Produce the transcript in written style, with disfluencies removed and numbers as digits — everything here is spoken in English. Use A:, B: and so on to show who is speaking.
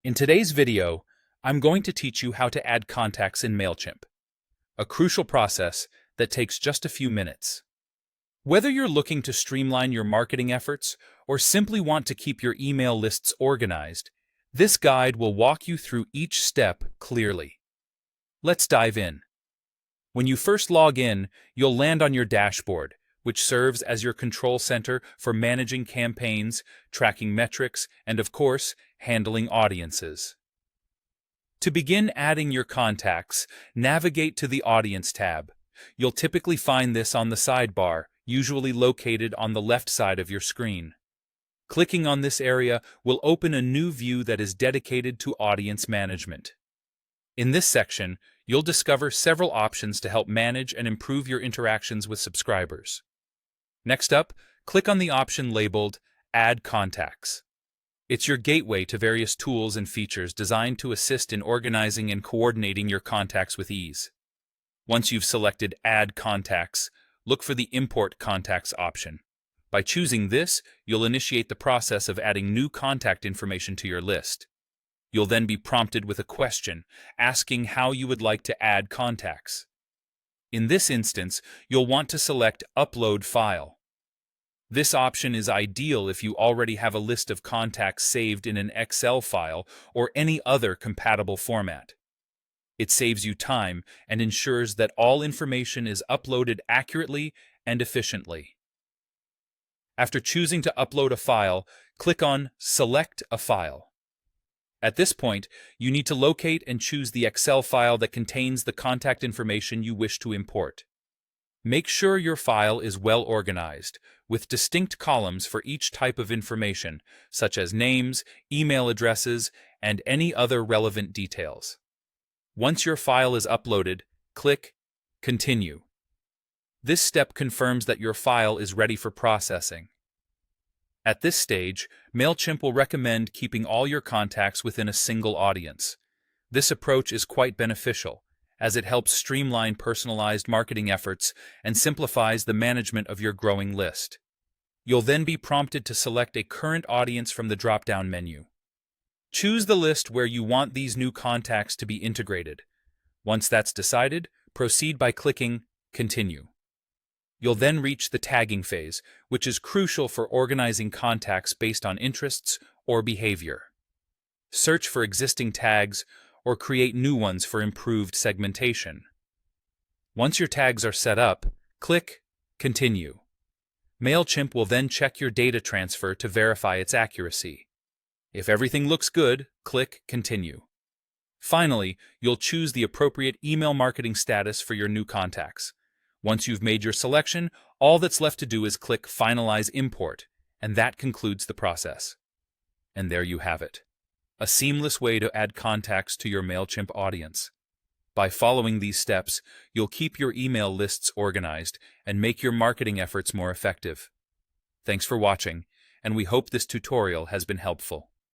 A: In today's video, I'm going to teach you how to add contacts in Mailchimp, a crucial process that takes just a few minutes. Whether you're looking to streamline your marketing efforts or simply want to keep your email lists organized, this guide will walk you through each step clearly. Let's dive in. When you first log in, you'll land on your dashboard, which serves as your control center for managing campaigns, tracking metrics, and of course, handling audiences. To begin adding your contacts, navigate to the Audience tab. You'll typically find this on the sidebar, usually located on the left side of your screen. Clicking on this area will open a new view that is dedicated to audience management. In this section, you'll discover several options to help manage and improve your interactions with subscribers. Next up, click on the option labeled Add Contacts. It's your gateway to various tools and features designed to assist in organizing and coordinating your contacts with ease. Once you've selected Add Contacts, look for the Import Contacts option. By choosing this, you'll initiate the process of adding new contact information to your list. You'll then be prompted with a question asking how you would like to add contacts. In this instance, you'll want to select Upload File. This option is ideal if you already have a list of contacts saved in an Excel file or any other compatible format. It saves you time and ensures that all information is uploaded accurately and efficiently. After choosing to upload a file, click on Select a File. At this point, you need to locate and choose the Excel file that contains the contact information you wish to import. Make sure your file is well organized, with distinct columns for each type of information, such as names, email addresses, and any other relevant details. Once your file is uploaded, click Continue. This step confirms that your file is ready for processing. At this stage, Mailchimp will recommend keeping all your contacts within a single audience. This approach is quite beneficial, as it helps streamline personalized marketing efforts and simplifies the management of your growing list. You'll then be prompted to select a current audience from the drop-down menu. Choose the list where you want these new contacts to be integrated. Once that's decided, proceed by clicking Continue. You'll then reach the tagging phase, which is crucial for organizing contacts based on interests or behavior. Search for existing tags or create new ones for improved segmentation. Once your tags are set up, click Continue. Mailchimp will then check your data transfer to verify its accuracy. If everything looks good, click Continue. Finally, you'll choose the appropriate email marketing status for your new contacts. Once you've made your selection, all that's left to do is click Finalize Import, and that concludes the process. And there you have it, a seamless way to add contacts to your Mailchimp audience. By following these steps, you'll keep your email lists organized and make your marketing efforts more effective. Thanks for watching, and we hope this tutorial has been helpful.